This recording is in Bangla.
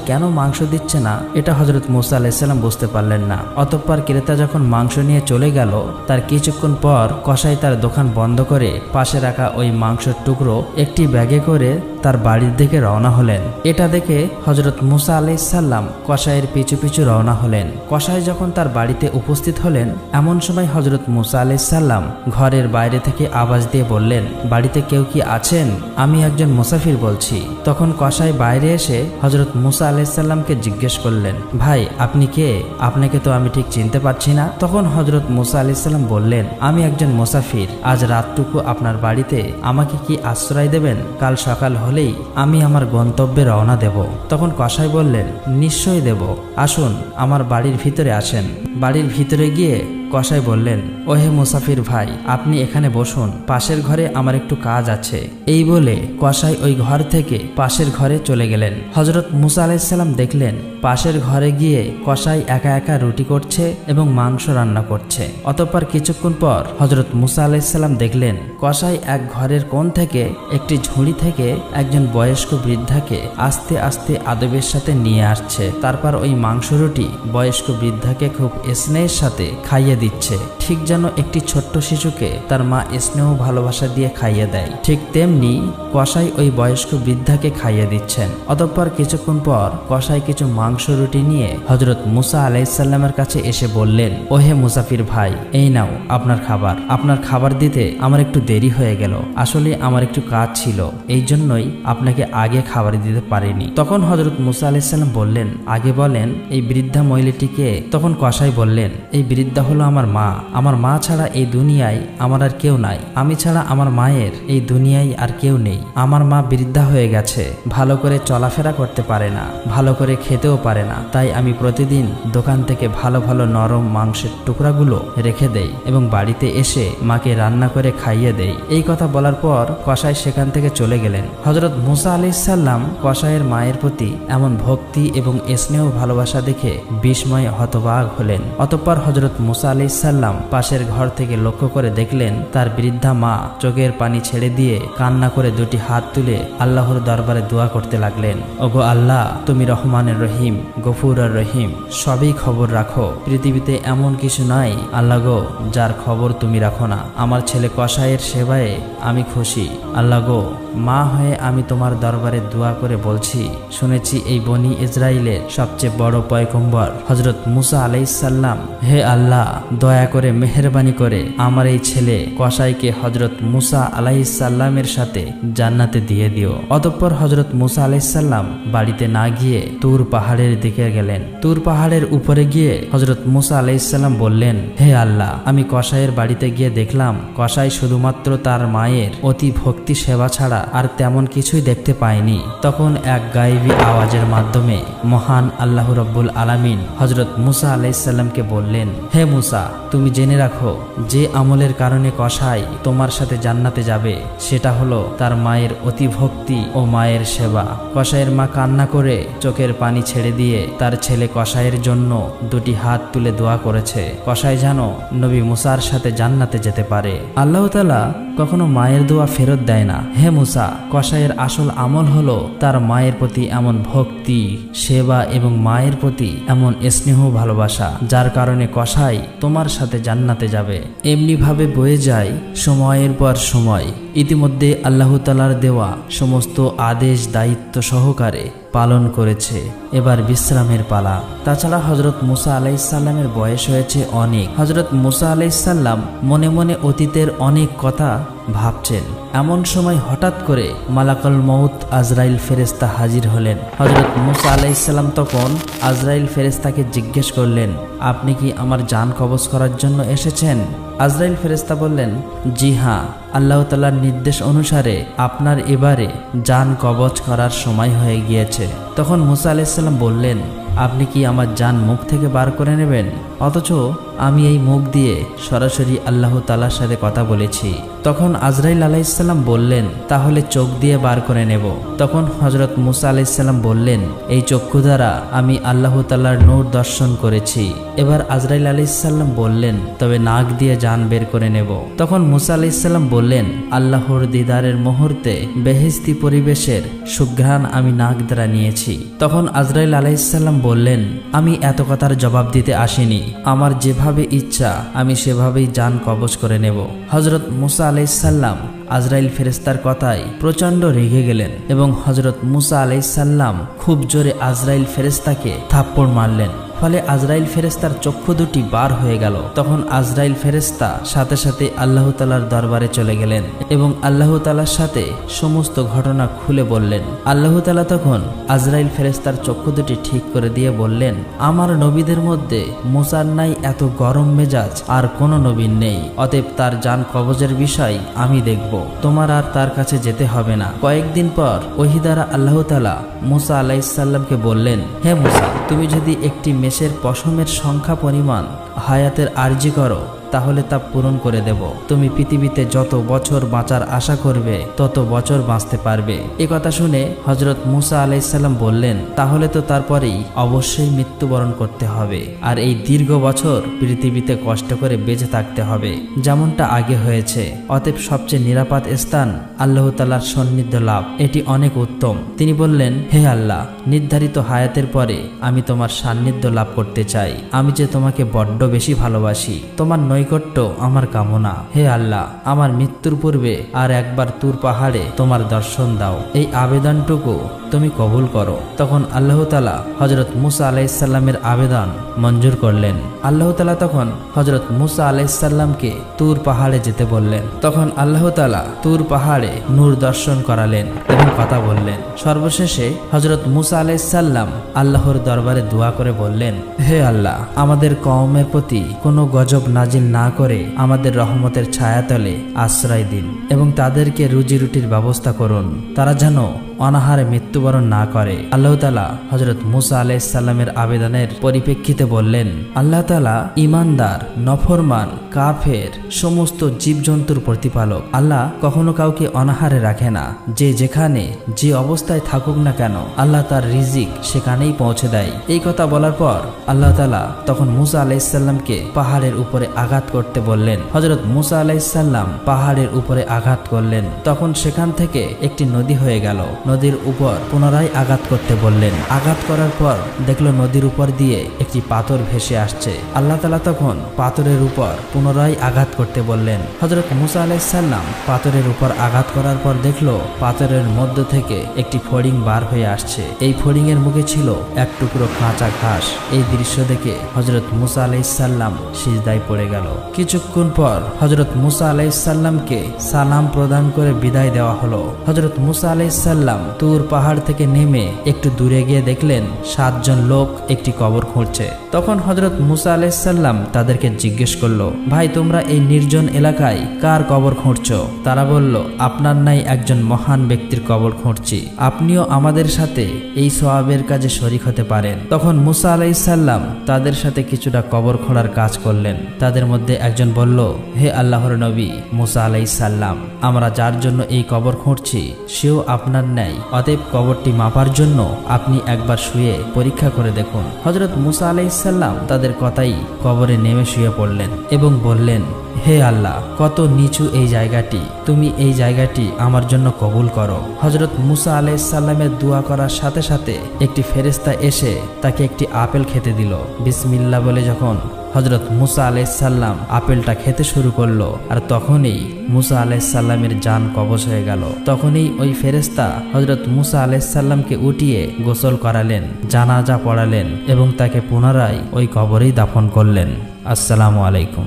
কেন মাংস দিচ্ছে না এটা হযরত মুসা আলাইহিস সালাম বুঝতে পারলেন না। অতঃপর ক্রেতা যখন মাংস নিয়ে চলে গেল, তার কিছুক্ষণ পর কসাই তার দোকান বন্ধ করে পাশে রাখা ওই মাংসের টুকরো একটি ব্যাগে করে তার বাড়ির দিকে রওনা হলেন। এটা দেখে হযরত মুসা আলাইহিস সালাম কসাইয়ের পিছু পিছু রওনা হলেন। কসাই যখন তার বাড়িতে উপস্থিত হলেন, এমন সময় হযরত মুসা আলাইহিস সালাম ঘরের বাইরে থেকে আওয়াজ দিয়ে বললেন, বাড়িতে কেউ কি আছেন? আমি একজন মুসাফির বলছি। তখন কসাই বাইরে এসে হযরত মুসা আলাইহিস সালামকে জিজ্ঞেস করলেন, ভাই আপনি কে? আপনাকে তো আমি ঠিক চিনতে পারছি না। তখন হযরত মুসা আলাইহিস সালাম বললেন, আমি একজন মুসাফির, আজ রাতটুকু আপনার বাড়িতে আমাকে কি আশ্রয় দেবেন? কাল সকাল হলেই আমি আমার গন্তব্যে রওনা দেব। তখন কসাই বললেন, নিশ্চয়ই দেব, আসুন আমার বাড়ির ভিতরে আসেন। বাড়ির ভিতরে গিয়ে কসাই বললেন, ওহে মুসাফির ভাই, আপনি এখানে বসুন, পাশের ঘরে আমার একটু কাজ আছে। এই বলে কসাই ওই ঘর থেকে পাশের ঘরে চলে গেলেন। হযরত মুসা আলাইহিস সালাম দেখলেন পাশের ঘরে গিয়ে কসাই একা একা রুটি করছে এবং মাংস রান্না করছে। অতঃপর কিছুক্ষণ পর হযরত মুসা আলাইহিস সালাম দেখলেন কসাই এক ঘরের কোণ থেকে একটি ঝুড়ি থেকে একজন বয়স্ক বৃদ্ধাকে আস্তে আস্তে আদবের সাথে নিয়ে আসছে। তারপর ওই মাংস রুটি বয়স্ক বৃদ্ধাকে খুব স্নেহের সাথে খাইয়ে দিচ্ছে, ঠিক যেন একটি ছোট্ট শিশুকে তার মা স্নেহ ভালোবাসা দিয়ে খাইয়ে দেয়। ঠিক তেমনি কসাই ওই বয়স্ক বৃদ্ধাকে খাইয়ে দিচ্ছেন। অতঃপর কিছুক্ষণ পর কসাই কিছু মাংস রুটি নিয়ে হযরত মুসা আলাইহিস সালামের কাছে এসে বললেন, ওহে মুসাফির ভাই, এই নাও আপনার খাবার। আপনার খাবার দিতে আমার একটু দেরি হয়ে গেল, আসলে আমার একটু কাজ ছিল, এই জন্যই আপনাকে আগে খাবার দিতে পারিনি। তখন হযরত মুসা আলাইহিস সালাম বললেন, আগে বলেন এই বৃদ্ধা মহিলাটিকে? তখন কসাই বললেন, এই বৃদ্ধা হলো আমার মা। আমার মা ছাড়া এই দুনিয়ায় আমার আর কেউ নাই। আমি ছাড়া আমার মায়ের এই দুনিয়ায় আর কেউ নেই। আমার মা বৃদ্ধা হয়ে গেছে, ভালো করে চলাফেরা করতে পারে না, ভালো করে খেতেও পারে না। তাই আমি প্রতিদিন দোকান থেকে ভালো ভালো নরম মাংসের টুকরাগুলো রেখে দেই এবং বাড়িতে এসে মাকে রান্না করে খাইয়ে দেই। এই কথা বলার পর কসাই সেখান থেকে চলে গেলেন। হযরত মুসা আলাইহিস সালাম কসাইয়ের মায়ের প্রতি এমন ভক্তি এবং স্নেহ ভালোবাসা দেখে বিস্ময়ে হতবাক হলেন। অতঃপর হযরত মুসা আলাইহিস সালাম পাশের ঘর থেকে লক্ষ্য করে দেখলেন তার বৃদ্ধা মা চোখের পানি ছেড়ে দিয়ে কান্না করে দুটি হাত তুলে আল্লাহর দরবারে দোয়া করতে লাগলেন, ওগো আল্লাহ, তুমি রহমানের রহিম, গফুর আর রহিম, সবই খবর রাখো। পৃথিবীতে এমন কিছু নাই আল্লাহ গো যার খবর তুমি রাখো না। আমার ছেলে কসাইয়ের সেবায় আমি খুশি। আল্লাহ গো, মা হয়ে আমি তোমার দরবারে দোয়া করে বলছি, শুনেছি এই বনি ইসরাইলের সবচেয়ে বড় পয়গম্বর হযরত মুসা আলাইহিস সালাম, হে আল্লাহ, দয়া করে মেহেরবানি করে আমার এই ছেলে কসাইকে হযরত মুসা আলাইহিস সালামের সাথে জান্নাতে দিয়ে দিও। অতঃপর হযরত মুসা আলাইহিস সালাম বাড়িতে না গিয়ে তুর পাহাড়ের দিকে গেলেন। তুর পাহাড়ের উপরে গিয়ে হযরত মুসা আলাইহিস সালাম বললেন, হে আল্লাহ, আমি কসাইয়ের বাড়িতে গিয়ে দেখলাম কসাই শুধুমাত্র তার মায়ের অতি ভক্তি সেবা ছাড়া আর তেমন কিছুই দেখতে পায়নি। তখন এক গায়েবী আওয়াজের মাধ্যমে মহান আল্লাহ রাব্বুল আলামিন হযরত মুসা আলাইহিস সালামকে বললেন, হে মুসা, তুমি জেনে রাখো যে আমলের কারণে কসাই তোমার সাথে জান্নাতে যাবে সেটা হলো তার মায়ের অতি ভক্তি ও মায়ের সেবা। কসাইয়ের মা কান্না করে চোখের পানি ছেড়ে দিয়ে তার ছেলে কসাইয়ের জন্য দুটি হাত তুলে দোয়া করেছে, কসাই যেন নবী মুসার সাথে জান্নাতে যেতে পারে। আল্লাহ তাআলা কখনো মায়ের দোয়া ফেরত দেয় না। হে মুসা, কসাইয়ের আসল আমল হলো তার মায়ের প্রতি এমন ভক্তি, সেবা এবং মায়ের প্রতি এমন স্নেহ ভালোবাসা, যার কারণে কসাই তোমার সাথে জান্নাতে যাবে। এমনি ভাবে বয়ে যায় সময়ের পর সময়। ইতিমধ্যে আল্লাহ তাআলার দেওয়া সমস্ত আদেশ দায়িত্ব সহকারে পালন করেছে, এবার বিশ্রামের পালা। তাছাড়া হযরত মুসা আলাইহিস সালামের বয়স হয়েছে অনেক। হযরত মুসা আলাইহিস সালাম মনে মনে অতীতের অনেক কথা ভাবছেন। এমন সময় হঠাৎ করে মালাকুল মউত আজরাইল ফেরেশতা হাজির হলেন। হযরত মুসা আলাইহিস সালাম তখন আজরাইল ফেরেশতাকে জিজ্ঞেস করলেন, আপনি কি আমার জান কবজ করার জন্য এসেছেন? আজরাইল ফেরেশতা বললেন, জি হ্যাঁ, আল্লাহ তাআলার নির্দেশ অনুসারে আপনার এবারে জান কবজ করার সময় হয়ে গিয়েছে। তখন মুসা আলাইহিস সালাম বললেন, আপনি কি আমার জান মুখ থেকে বার করে নেবেন? অথচ আমি এই মুখ দিয়ে সরাসরি আল্লাহ তাআলার সাথে কথা বলেছি। তখন আজরাইল আলাইহিসসালাম বললেন, তাহলে চোখ দিয়ে বার করে নেব। তখন হযরত মুসা আলাইহিসসালাম বললেন, এই চক্ষু দ্বারা আমি আল্লাহ তাআলার নূর দর্শন করেছি। এবার আজরাইল আলাইহিসসালাম বললেন, তবে নাক দিয়ে জান বের করে নেব। তখন মুসা আলাইহিসসালাম বললেন, আল্লাহর দিদারের মুহূর্তে বেহেশতি পরিবেশের সুঘ্রাণ আমি নাক দ্বারা নিয়েছি। তখন আজরাইল আলাইহিসসালাম বললেন, আমি এত কথার জবাব দিতে আসিনি, আমার যেভাবে ইচ্ছা আমি সেভাবেই জান কবজ করে নেব। হযরত মুসা আলাইহিসসালাম আজরাইল ফেরেশতার কথায় প্রচণ্ড রেগে গেলেন এবং হযরত মুসা আলাইহিসসালাম খুব জোরে আজরাইল ফেরেশতাকে থাপ্পড় মারলেন। ফলে আজরাইল ফেরেশতার চক্ষু দুটি বার হয়ে গেল। তখন আজরাইল ফেরেশতা সাথে সাথে আল্লাহ তাআলার দরবারে চলে গেলেন এবং আল্লাহ তাআলার সাথে সমস্ত ঘটনা খুলে বললেন। আল্লাহ তাআলা তখন আজরাইল ফেরেশতার চক্ষু দুটি ঠিক করে দিয়ে বললেন, আমার নবীদের মধ্যে মুসার নাই এত গরম মেজাজ আর কোনো নবীর নেই, অতএব তার জান কবজের বিষয় আমি দেখব, তোমার আর তার কাছে যেতে হবে না। কয়েকদিন পর ওহী দ্বারা আল্লাহ তাআলা মুসা আলাইহিসসালামকে বললেন, হে মুসা, তুমি যদি একটি মেষের পশমের সংখ্যা পরিমাণ হায়াতের আরজি করো তাহলে তা পূরণ করে দেব। তুমি পৃথিবীতে যত বছর বাঁচার আশা করবে তত বছর বাঁচতে পারবে। এ কথা শুনে হযরত মুসা আলাইহিসসালাম বললেন, তাহলে তো তারপরেই অবশ্যই মৃত্যুবরণ করতে হবে আর এই দীর্ঘ বছর পৃথিবীতে কষ্ট করে বেঁচে থাকতে হবে যেমনটা আগে হয়েছে। অতএব সবচেয়ে নিরাপদ স্থান আল্লাহ তাআলার সান্নিধ্য লাভ, এটি অনেক উত্তম। তিনি বললেন, হে আল্লাহ, নির্ধারিত হায়াতের পরে আমি তোমার সান্নিধ্য লাভ করতে চাই। আমি যে তোমাকে বড্ড বেশি ভালোবাসি, তোমার নৈকট্য আমার কামনা। হে আল্লাহ, আমার মৃত্যুর পূর্বে আর একবার তুর পাহাড়ে তোমার দর্শন দাও, এই আবেদনটুকু তুমি কবুল করো। তখন আল্লাহ তাআলা হযরত মুসা আলাইহিসসালামের আবেদন মঞ্জুর করলেন। আল্লাহ তাআলা তখন হযরত মুসা আলাইহিসসালামকে তুর পাহাড়ে যেতে বললেন। তখন আল্লাহ তাআলা তুর পাহাড়ে নূর দর্শন করালেন এবং কথা বললেন। সর্বশেষে হযরত মুসা আলাইহিসসালাম আল্লাহর দরবারে দোয়া করে বললেন, হে আল্লাহ, আমাদের কওমের প্রতি কোনো গজব নাজিল না করে আমাদের রহমতের ছায়াতলে আশ্রয় দিন এবং তাদেরকে রুজি রুটির ব্যবস্থা করুন, তারা যেন অনাহারে মৃত্যুবরণ না করে। আল্লাহ তাআলা হযরত মুসা আলাইহিসসালামের আবেদনের পরিপ্রেক্ষিতে বললেন, আল্লাহ তাআলা ঈমানদার, নফরমান, কাফের সমস্ত জীবজন্তুর প্রতিপালক। আল্লাহ কখনো কাউকে অনাহারে রাখে না। যে যেখানে যে অবস্থায় থাকুক না কেন আল্লাহ তার রিজিক সেখানেই পৌঁছে দেয়। এই কথা বলার পর আল্লাহ তাআলা তখন মুসা আলাইহিসসালামকে পাহাড়ের উপরে আঘাত করতে বললেন। হযরত মুসা আলাইহিসসালাম পাহাড়ের উপরে আঘাত করলেন। তখন সেখান থেকে একটি নদী হয়ে গেল। নদীর উপর পুনরায় আঘাত করতে বললেন। আঘাত করার পর দেখলো নদীর উপর দিয়ে একটি পাথর ভেসে আসছে। আল্লাহ তাআলা তখন পাথরের উপর পুনরায় আঘাত করতে বললেন। হযরত মুসা আলাইহিসসালাম পাথরের উপর আঘাত করার পর দেখলো পাথরের মধ্য থেকে একটি ফড়িং বার হয়ে আসছে। এই ফড়িং এর মুখে ছিল এক টুকরো কাঁচা ঘাস। এই দৃশ্য দেখে হযরত মুসা আলাইহিসসালাম সিজদায় পড়ে গেল। কিছুক্ষণ পর হযরত মুসা আলাইহিসসালামকে সালাম প্রদান করে বিদায় দেওয়া হলো। হযরত মুসা আলাইহিসসালাম তুর পাহাড় থেকে নেমে একটু দূরে গিয়ে দেখলেন 7 জন লোক একটি কবর খুঁড়ছে। তখন হযরত মুসা আলাইহিসসালাম তাদেরকে জিজ্ঞেস করলো, ভাই, তোমরা এই নির্জন এলাকায় কার কবর খুঁড়ছো? তারা বলল, আপনার নাই একজন মহান ব্যক্তির কবর খুঁড়ছি, আপনিও আমাদের সাথে এই সওয়াবের কাজে শরীক হতে পারেন। তখন মুসা আলাইহিসসালাম তাদের সাথে কিছুটা কবর খোঁড়ার কাজ করলেন। তাদের মধ্যে একজন বলল, হে আল্লাহর নবী মুসা আলাইহিসসালাম, আমরা যার জন্য এই কবর খুঁড়ছি সেও আপনার ন্যায়, অতএব কবরটি মাপার জন্য আপনি একবার শুয়ে পরীক্ষা করে দেখুন। হযরত মুসা আলাইহিসসালাম তাদের কথাই কবরে নেমে শুয়ে পড়লেন এবং বললেন, হে আল্লাহ, কত নিচু এই জায়গাটি, তুমি এই জায়গাটি আমার জন্য কবুল করো। হযরত মুসা আলাইহিসসালামের দোয়া করার সাথে সাথে একটি ফেরেশতা এসে তাকে একটি আপেল খেতে দিল। বিসমিল্লাহ বলে যখন হযরত মুসা আলাইহিসসালাম আপেলটা খেতে শুরু করলো আর তখনই মুসা আলাইহিসসালামের জান কবজ হয়ে গেল। তখনই ওই ফেরেশতা হযরত মুসা আলাইহিসসালামকে উঠিয়ে গোসল করালেন, জানাজা পড়ালেন এবং তাকে পুনরায় ওই কবরেই দাফন করলেন। আসসালামু আলাইকুম।